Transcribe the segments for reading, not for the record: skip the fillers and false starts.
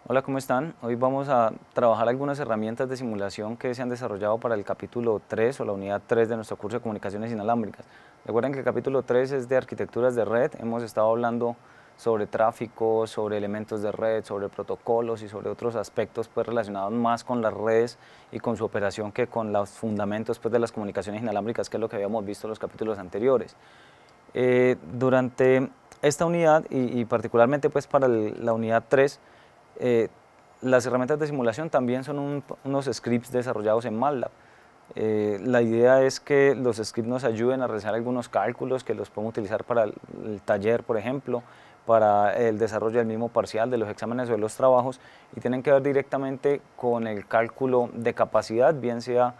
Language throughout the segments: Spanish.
Hola, ¿cómo están? Hoy vamos a trabajar algunas herramientas de simulación que se han desarrollado para el capítulo 3 o la unidad 3 de nuestro curso de comunicaciones inalámbricas. Recuerden que el capítulo 3 es de arquitecturas de red. Hemos estado hablando sobre tráfico, sobre elementos de red, sobre protocolos y sobre otros aspectos pues, relacionados más con las redes y con su operación que con los fundamentos pues, de las comunicaciones inalámbricas, que es lo que habíamos visto en los capítulos anteriores. Durante esta unidad y particularmente pues, para la unidad 3, las herramientas de simulación también son unos scripts desarrollados en MATLAB. La idea es que los scripts nos ayuden a realizar algunos cálculos que los podemos utilizar para el taller, por ejemplo, para el desarrollo del mismo parcial, de los exámenes o de los trabajos, y tienen que ver directamente con el cálculo de capacidad, bien sea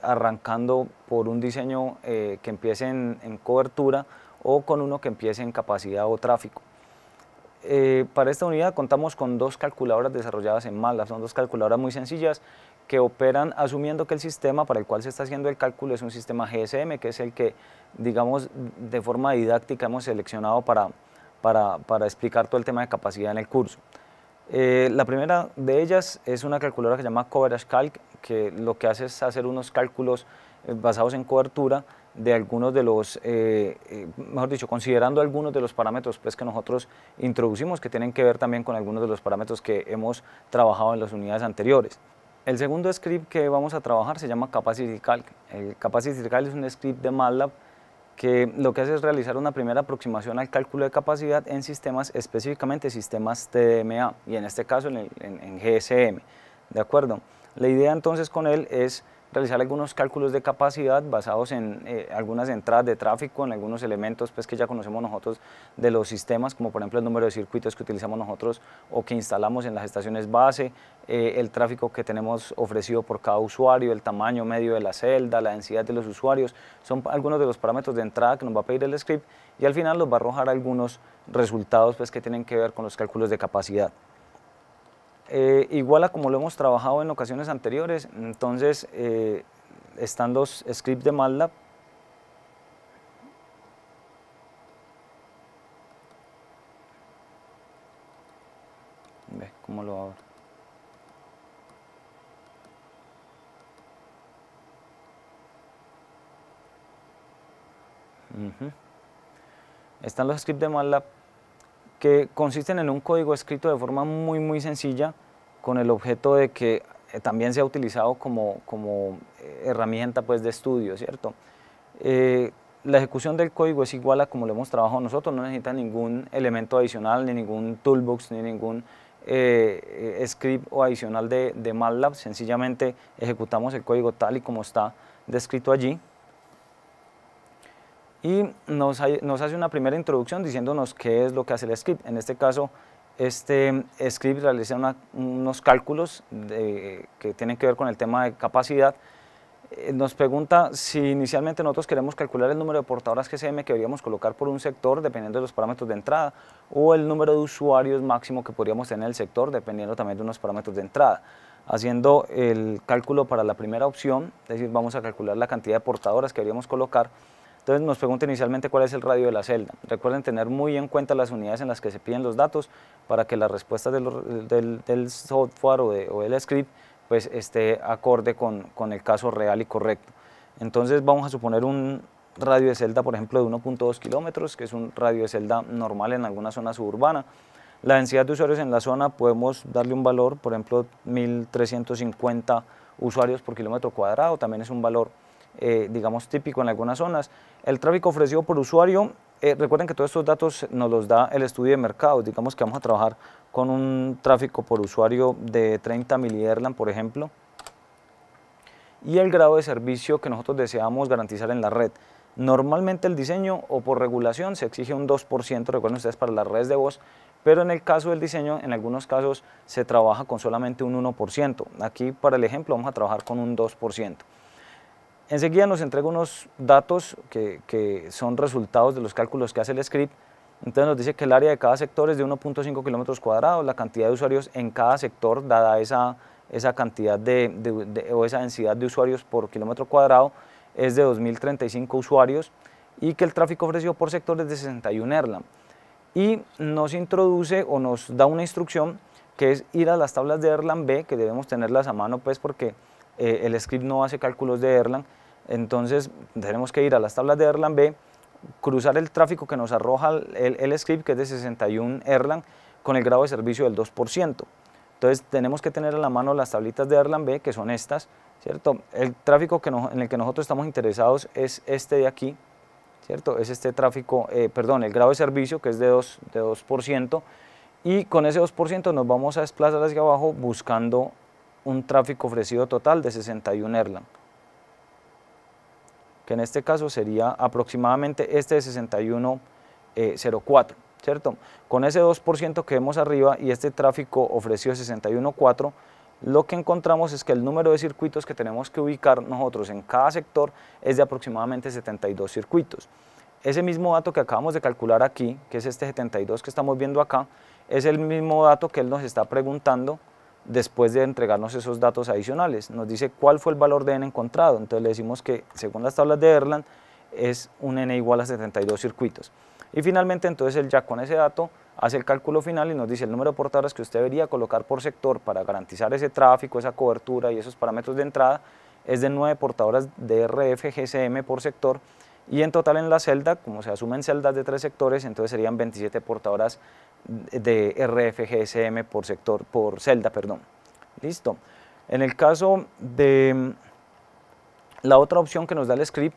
arrancando por un diseño que empiece en cobertura o con uno que empiece en capacidad o tráfico. Para esta unidad contamos con dos calculadoras desarrolladas en MATLAB. Son dos calculadoras muy sencillas que operan asumiendo que el sistema para el cual se está haciendo el cálculo es un sistema GSM, que es el que, digamos, de forma didáctica hemos seleccionado para explicar todo el tema de capacidad en el curso. La primera de ellas es una calculadora que se llama Coverage Calc, que lo que hace es hacer unos cálculos basados en cobertura de algunos de los, mejor dicho, considerando algunos de los parámetros pues, que nosotros introducimos, que tienen que ver también con algunos de los parámetros que hemos trabajado en las unidades anteriores. El segundo script que vamos a trabajar se llama Capacity Calc. El Capacity Calc es un script de MATLAB que lo que hace es realizar una primera aproximación al cálculo de capacidad en sistemas, específicamente sistemas TDMA, y en este caso en GSM, ¿de acuerdo? La idea entonces con él es realizar algunos cálculos de capacidad basados en algunas entradas de tráfico, en algunos elementos pues, que ya conocemos nosotros de los sistemas, como por ejemplo el número de circuitos que utilizamos nosotros o que instalamos en las estaciones base, el tráfico que tenemos ofrecido por cada usuario, el tamaño medio de la celda, la densidad de los usuarios, son algunos de los parámetros de entrada que nos va a pedir el script y al final nos va a arrojar algunos resultados pues, que tienen que ver con los cálculos de capacidad. Igual a como lo hemos trabajado en ocasiones anteriores, entonces están los scripts de MATLAB. Ve cómo lo abro. Están los scripts de MATLAB que consisten en un código escrito de forma muy sencilla con el objeto de que también sea utilizado como herramienta pues, de estudio, ¿cierto? La ejecución del código es igual a como lo hemos trabajado nosotros, no necesita ningún elemento adicional, ni ningún toolbox, ni ningún script o adicional de MATLAB, sencillamente ejecutamos el código tal y como está descrito allí. Y nos hace una primera introducción diciéndonos qué es lo que hace el script. En este caso, este script realiza unos cálculos que tienen que ver con el tema de capacidad. Nos pregunta si inicialmente nosotros queremos calcular el número de portadoras GSM que deberíamos colocar por un sector, dependiendo de los parámetros de entrada, o el número de usuarios máximo que podríamos tener en el sector, dependiendo también de unos parámetros de entrada. Haciendo el cálculo para la primera opción, es decir, vamos a calcular la cantidad de portadoras que deberíamos colocar. Entonces nos pregunta inicialmente cuál es el radio de la celda. Recuerden tener muy en cuenta las unidades en las que se piden los datos para que la respuesta del software o del script pues, esté acorde con el caso real y correcto. Entonces vamos a suponer un radio de celda, por ejemplo, de 1.2 kilómetros, que es un radio de celda normal en alguna zona suburbana. La densidad de usuarios en la zona podemos darle un valor, por ejemplo, 1.350 usuarios por kilómetro cuadrado, también es un valor digamos típico en algunas zonas. El tráfico ofrecido por usuario, recuerden que todos estos datos nos los da el estudio de mercados, digamos que vamos a trabajar con un tráfico por usuario de 30 milihertz, por ejemplo, y el grado de servicio que nosotros deseamos garantizar en la red. Normalmente el diseño o por regulación se exige un 2%, recuerden ustedes, para las redes de voz, pero en el caso del diseño, en algunos casos se trabaja con solamente un 1%. Aquí para el ejemplo vamos a trabajar con un 2%. Enseguida nos entrega unos datos que son resultados de los cálculos que hace el script. Entonces nos dice que el área de cada sector es de 1.5 kilómetros cuadrados, la cantidad de usuarios en cada sector, dada esa cantidad o esa densidad de usuarios por kilómetro cuadrado, es de 2.035 usuarios y que el tráfico ofrecido por sector es de 61 Erlang. Y nos introduce o nos da una instrucción que es ir a las tablas de Erlang B, que debemos tenerlas a mano pues porque el script no hace cálculos de Erlang. Entonces tenemos que ir a las tablas de Erlang B, cruzar el tráfico que nos arroja el script, que es de 61 Erlang, con el grado de servicio del 2%. Entonces tenemos que tener a la mano las tablitas de Erlang B, que son estas, ¿cierto? El tráfico en el que nosotros estamos interesados es este de aquí, ¿cierto? Es este tráfico, perdón, el grado de servicio, que es de 2%, y con ese 2% nos vamos a desplazar hacia abajo buscando un tráfico ofrecido total de 61 Erlang, que en este caso sería aproximadamente este de 61.04, ¿cierto? Con ese 2% que vemos arriba y este tráfico ofrecido de 61.4, lo que encontramos es que el número de circuitos que tenemos que ubicar nosotros en cada sector es de aproximadamente 72 circuitos. Ese mismo dato que acabamos de calcular aquí, que es este 72 que estamos viendo acá, es el mismo dato que él nos está preguntando después de entregarnos esos datos adicionales. Nos dice cuál fue el valor de n encontrado, entonces le decimos que según las tablas de Erlang es un n igual a 72 circuitos. Y finalmente entonces él ya con ese dato hace el cálculo final y nos dice el número de portadoras que usted debería colocar por sector para garantizar ese tráfico, esa cobertura y esos parámetros de entrada es de 9 portadoras de RF GSM por sector, y en total en la celda, como se asumen celdas de 3 sectores, entonces serían 27 portadoras de RF GSM por sector, por celda, perdón. Listo. En el caso de la otra opción que nos da el script,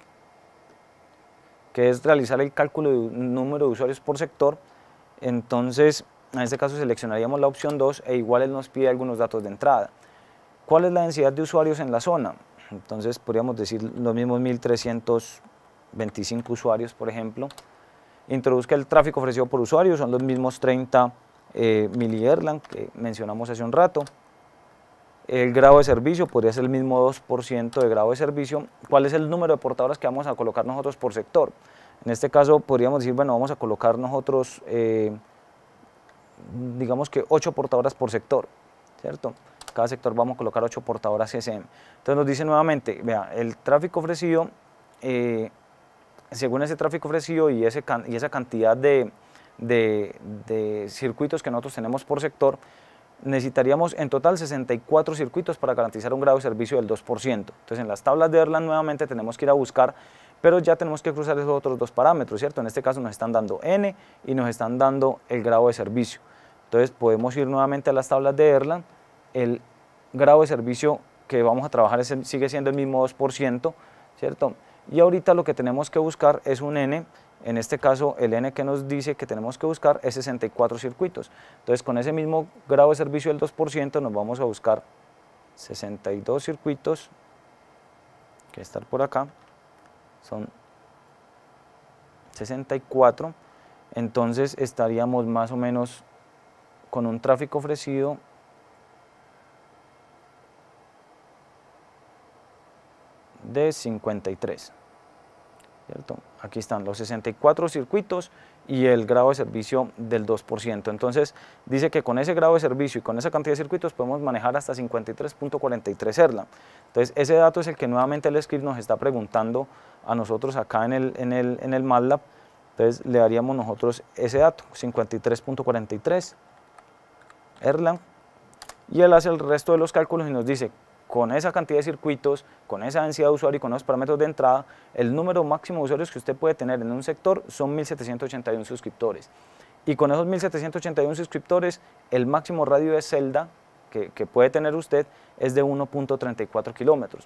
que es realizar el cálculo de un número de usuarios por sector, entonces en este caso seleccionaríamos la opción 2 e igual él nos pide algunos datos de entrada. ¿Cuál es la densidad de usuarios en la zona? Entonces podríamos decir los mismos 1325 usuarios, por ejemplo. Introduzca el tráfico ofrecido por usuario, son los mismos 30 milierlang que mencionamos hace un rato. El grado de servicio podría ser el mismo 2% de grado de servicio. ¿Cuál es el número de portadoras que vamos a colocar nosotros por sector? En este caso podríamos decir, bueno, vamos a colocar nosotros, digamos que 8 portadoras por sector, ¿cierto? Cada sector vamos a colocar 8 portadoras GSM. Entonces nos dice nuevamente, vea, el tráfico ofrecido, según ese tráfico ofrecido y esa cantidad de circuitos que nosotros tenemos por sector, necesitaríamos en total 64 circuitos para garantizar un grado de servicio del 2%. Entonces en las tablas de Erlang nuevamente tenemos que ir a buscar, pero ya tenemos que cruzar esos otros dos parámetros, ¿cierto? En este caso nos están dando n y nos están dando el grado de servicio. Entonces podemos ir nuevamente a las tablas de Erlang, el grado de servicio que vamos a trabajar sigue siendo el mismo 2%, ¿cierto? Y ahorita lo que tenemos que buscar es un n, en este caso el n que nos dice que tenemos que buscar es 64 circuitos. Entonces con ese mismo grado de servicio del 2% nos vamos a buscar 62 circuitos, que estar por acá, son 64, entonces estaríamos más o menos con un tráfico ofrecido de 53, ¿cierto? Aquí están los 64 circuitos y el grado de servicio del 2%. Entonces dice que con ese grado de servicio y con esa cantidad de circuitos podemos manejar hasta 53.43 Erlang. Entonces ese dato es el que nuevamente el script nos está preguntando a nosotros acá en el MATLAB. Entonces le daríamos nosotros ese dato, 53.43 Erlang, y él hace el resto de los cálculos y nos dice, con esa cantidad de circuitos, con esa densidad de usuario y con esos parámetros de entrada, el número máximo de usuarios que usted puede tener en un sector son 1781 suscriptores. Y con esos 1781 suscriptores, el máximo radio de celda que puede tener usted es de 1.34 kilómetros.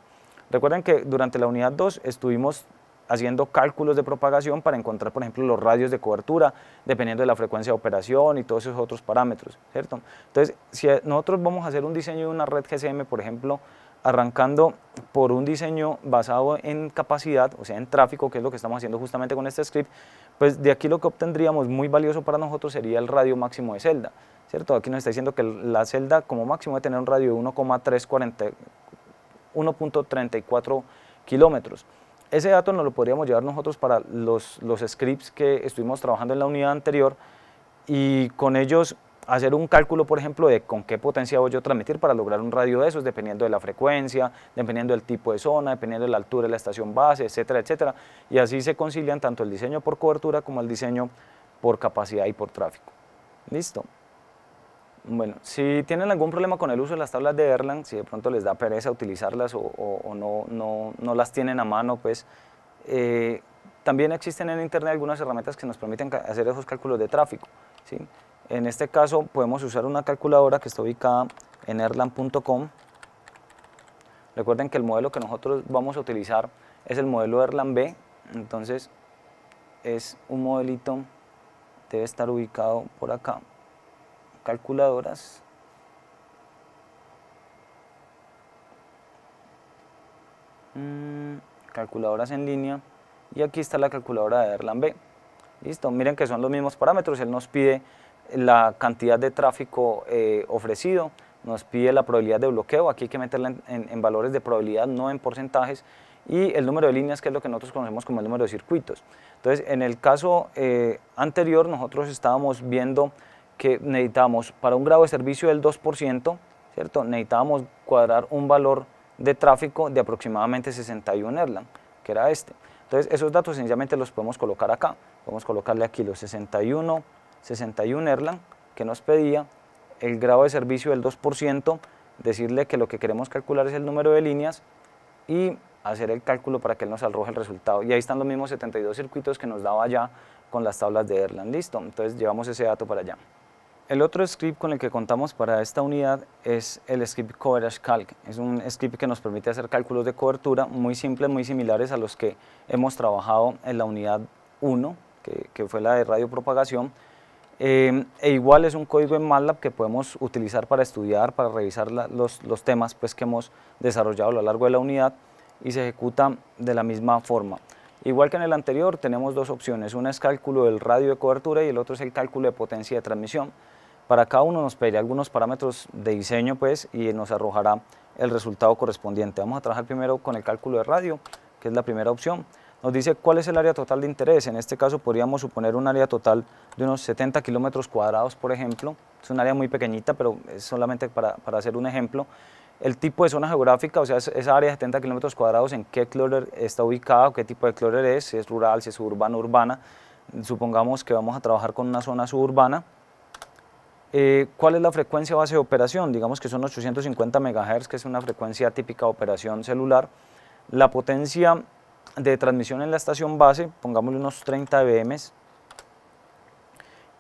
Recuerden que durante la unidad 2 estuvimos haciendo cálculos de propagación para encontrar, por ejemplo, los radios de cobertura, dependiendo de la frecuencia de operación y todos esos otros parámetros, ¿cierto? Entonces, si nosotros vamos a hacer un diseño de una red GSM, por ejemplo, arrancando por un diseño basado en capacidad, o sea, en tráfico, que es lo que estamos haciendo justamente con este script, pues de aquí lo que obtendríamos muy valioso para nosotros sería el radio máximo de celda, ¿cierto? Aquí nos está diciendo que la celda como máximo debe tener un radio de 1.34 kilómetros. Ese dato nos lo podríamos llevar nosotros para los scripts que estuvimos trabajando en la unidad anterior y con ellos hacer un cálculo, por ejemplo, de con qué potencia voy yo a transmitir para lograr un radio de esos, dependiendo de la frecuencia, dependiendo del tipo de zona, dependiendo de la altura de la estación base, etcétera, etcétera. Y así se concilian tanto el diseño por cobertura como el diseño por capacidad y por tráfico. ¿Listo? Bueno, si tienen algún problema con el uso de las tablas de Erlang, si de pronto les da pereza utilizarlas o no las tienen a mano, pues también existen en internet algunas herramientas que nos permiten hacer esos cálculos de tráfico, ¿sí? En este caso podemos usar una calculadora que está ubicada en erlang.com. Recuerden que el modelo que nosotros vamos a utilizar es el modelo Erlang B, entonces es un modelito, debe estar ubicado por acá. Calculadoras. Calculadoras en línea, y aquí está la calculadora de Erlang B. Listo, miren que son los mismos parámetros, él nos pide la cantidad de tráfico ofrecido, nos pide la probabilidad de bloqueo, aquí hay que meterla en valores de probabilidad, no en porcentajes, y el número de líneas, que es lo que nosotros conocemos como el número de circuitos. Entonces, en el caso anterior, nosotros estábamos viendo que necesitábamos, para un grado de servicio del 2%, ¿cierto? Necesitábamos cuadrar un valor de tráfico de aproximadamente 61 Erlang, que era este. Entonces, esos datos sencillamente los podemos colocar acá. Podemos colocarle aquí los 61 Erlang que nos pedía, el grado de servicio del 2%, decirle que lo que queremos calcular es el número de líneas y hacer el cálculo para que él nos arroje el resultado. Y ahí están los mismos 72 circuitos que nos daba ya con las tablas de Erlang. Listo, entonces llevamos ese dato para allá. El otro script con el que contamos para esta unidad es el script Coverage Calc. Es un script que nos permite hacer cálculos de cobertura muy simples, muy similares a los que hemos trabajado en la unidad 1, que fue la de radiopropagación. E igual es un código en MATLAB que podemos utilizar para estudiar, para revisar los temas pues, que hemos desarrollado a lo largo de la unidad, y se ejecuta de la misma forma. Igual que en el anterior, tenemos dos opciones, una es cálculo del radio de cobertura y el otro es el cálculo de potencia de transmisión. Para cada uno nos pedirá algunos parámetros de diseño pues, y nos arrojará el resultado correspondiente. Vamos a trabajar primero con el cálculo de radio, que es la primera opción. Nos dice cuál es el área total de interés. En este caso podríamos suponer un área total de unos 70 kilómetros cuadrados, por ejemplo. Es un área muy pequeñita, pero es solamente para hacer un ejemplo. El tipo de zona geográfica, o sea, esa área de 70 kilómetros cuadrados, en qué clúster está ubicada, o qué tipo de clúster es, si es rural, si es urbano, urbana. Supongamos que vamos a trabajar con una zona suburbana. ¿Cuál es la frecuencia base de operación? Digamos que son 850 MHz, que es una frecuencia típica de operación celular. La potencia de transmisión en la estación base, pongámosle unos 30 dBm.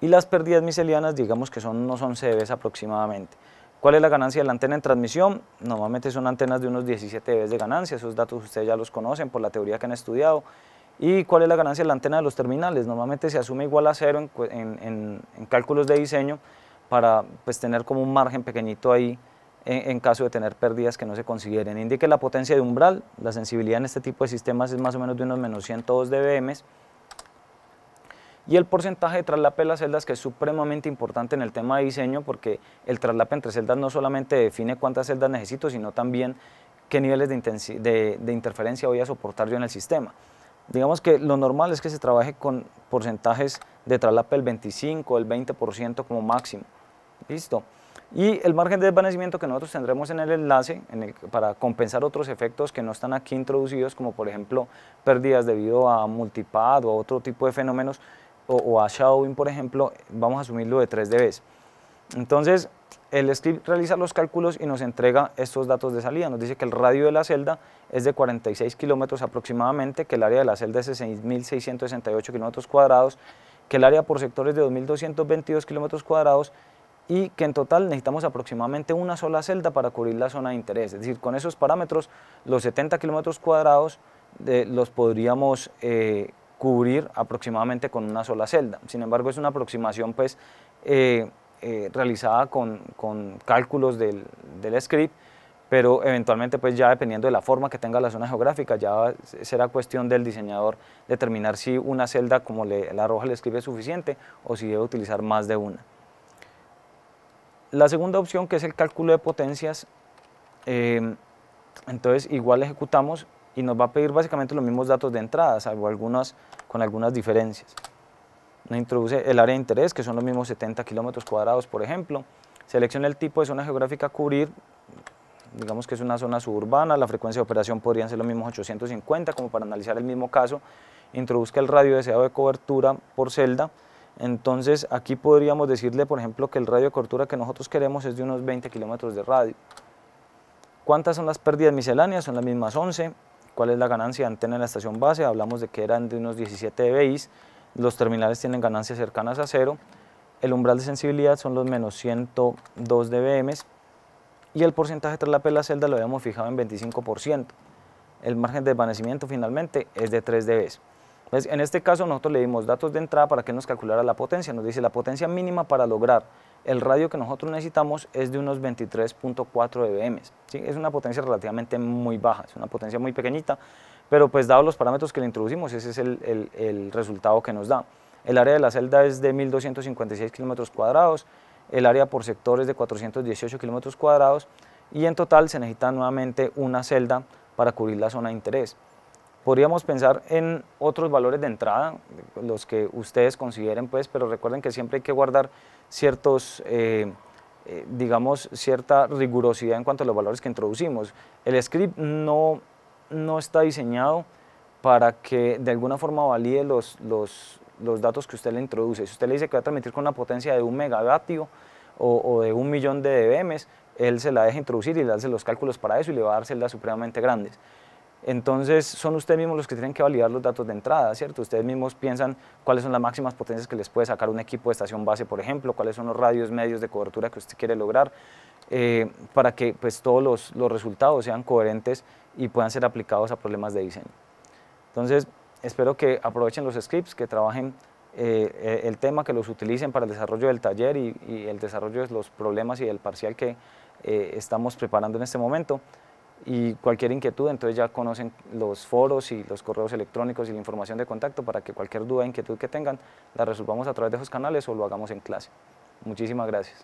Y las pérdidas miselianas, digamos que son unos 11 dB aproximadamente. ¿Cuál es la ganancia de la antena en transmisión? Normalmente son antenas de unos 17 dB de ganancia, esos datos ustedes ya los conocen por la teoría que han estudiado. ¿Y cuál es la ganancia de la antena de los terminales? Normalmente se asume igual a 0 en cálculos de diseño, para pues, tener como un margen pequeñito ahí en caso de tener pérdidas que no se consideren. Indique la potencia de umbral, la sensibilidad en este tipo de sistemas es más o menos de unos menos 102 dBm. Y el porcentaje de traslape de las celdas, que es supremamente importante en el tema de diseño, porque el traslape entre celdas no solamente define cuántas celdas necesito, sino también qué niveles de interferencia voy a soportar yo en el sistema. Digamos que lo normal es que se trabaje con porcentajes de traslape del 25 o el 20% como máximo. Listo. Y el margen de desvanecimiento que nosotros tendremos en el enlace para compensar otros efectos que no están aquí introducidos, como por ejemplo pérdidas debido a multipad o a otro tipo de fenómenos, o a shadowing, por ejemplo, vamos a asumirlo de 3 dB. Entonces, el script realiza los cálculos y nos entrega estos datos de salida. Nos dice que el radio de la celda es de 46 kilómetros aproximadamente, que el área de la celda es de 6.668 kilómetros cuadrados, que el área por sector es de 2.222 kilómetros cuadrados, y que en total necesitamos aproximadamente una sola celda para cubrir la zona de interés. Es decir, con esos parámetros, los 70 kilómetros cuadrados los podríamos cubrir aproximadamente con una sola celda. Sin embargo, es una aproximación pues, realizada con cálculos del script, pero eventualmente pues ya dependiendo de la forma que tenga la zona geográfica, ya será cuestión del diseñador determinar si una celda como la arroja el script es suficiente o si debe utilizar más de una. La segunda opción, que es el cálculo de potencias, entonces igual ejecutamos y nos va a pedir básicamente los mismos datos de entrada, salvo con algunas diferencias. Nos introduce el área de interés, que son los mismos 70 kilómetros cuadrados, por ejemplo. Selecciona el tipo de zona geográfica a cubrir, digamos que es una zona suburbana, la frecuencia de operación podrían ser los mismos 850, como para analizar el mismo caso. Introduzca el radio deseado de cobertura por celda. Entonces aquí podríamos decirle, por ejemplo, que el radio de cobertura que nosotros queremos es de unos 20 kilómetros de radio. ¿Cuántas son las pérdidas misceláneas? Son las mismas 11. ¿Cuál es la ganancia de antena en la estación base? Hablamos de que eran de unos 17 dBi, los terminales tienen ganancias cercanas a cero, el umbral de sensibilidad son los menos 102 dBm y el porcentaje de traslape de la celda lo habíamos fijado en 25%. El margen de desvanecimiento finalmente es de 3 dB. Entonces, en este caso nosotros le dimos datos de entrada para que nos calculara la potencia. Nos dice la potencia mínima para lograr el radio que nosotros necesitamos es de unos 23.4 dBm. ¿Sí? Es una potencia relativamente muy baja, es una potencia muy pequeñita, pero pues dados los parámetros que le introducimos, ese es el resultado que nos da. El área de la celda es de 1.256 kilómetros cuadrados, el área por sector es de 418 kilómetros cuadrados y en total se necesita nuevamente una celda para cubrir la zona de interés. Podríamos pensar en otros valores de entrada, los que ustedes consideren, pues, pero recuerden que siempre hay que guardar ciertos, digamos, cierta rigurosidad en cuanto a los valores que introducimos. El script no está diseñado para que de alguna forma valide los datos que usted le introduce. Si usted le dice que va a transmitir con una potencia de 1 megavatio o de 1.000.000 de dBm, él se la deja introducir y le hace los cálculos para eso y le va a dar celdas supremamente grandes. Entonces son ustedes mismos los que tienen que validar los datos de entrada, ¿cierto? Ustedes mismos piensan cuáles son las máximas potencias que les puede sacar un equipo de estación base, por ejemplo, cuáles son los radios medios de cobertura que usted quiere lograr, para que pues, todos los resultados sean coherentes y puedan ser aplicados a problemas de diseño. Entonces, espero que aprovechen los scripts, que trabajen el tema, que los utilicen para el desarrollo del taller y el desarrollo de los problemas y del parcial que estamos preparando en este momento. Y cualquier inquietud, entonces ya conocen los foros y los correos electrónicos y la información de contacto para que cualquier duda o inquietud que tengan la resolvamos a través de esos canales o lo hagamos en clase. Muchísimas gracias.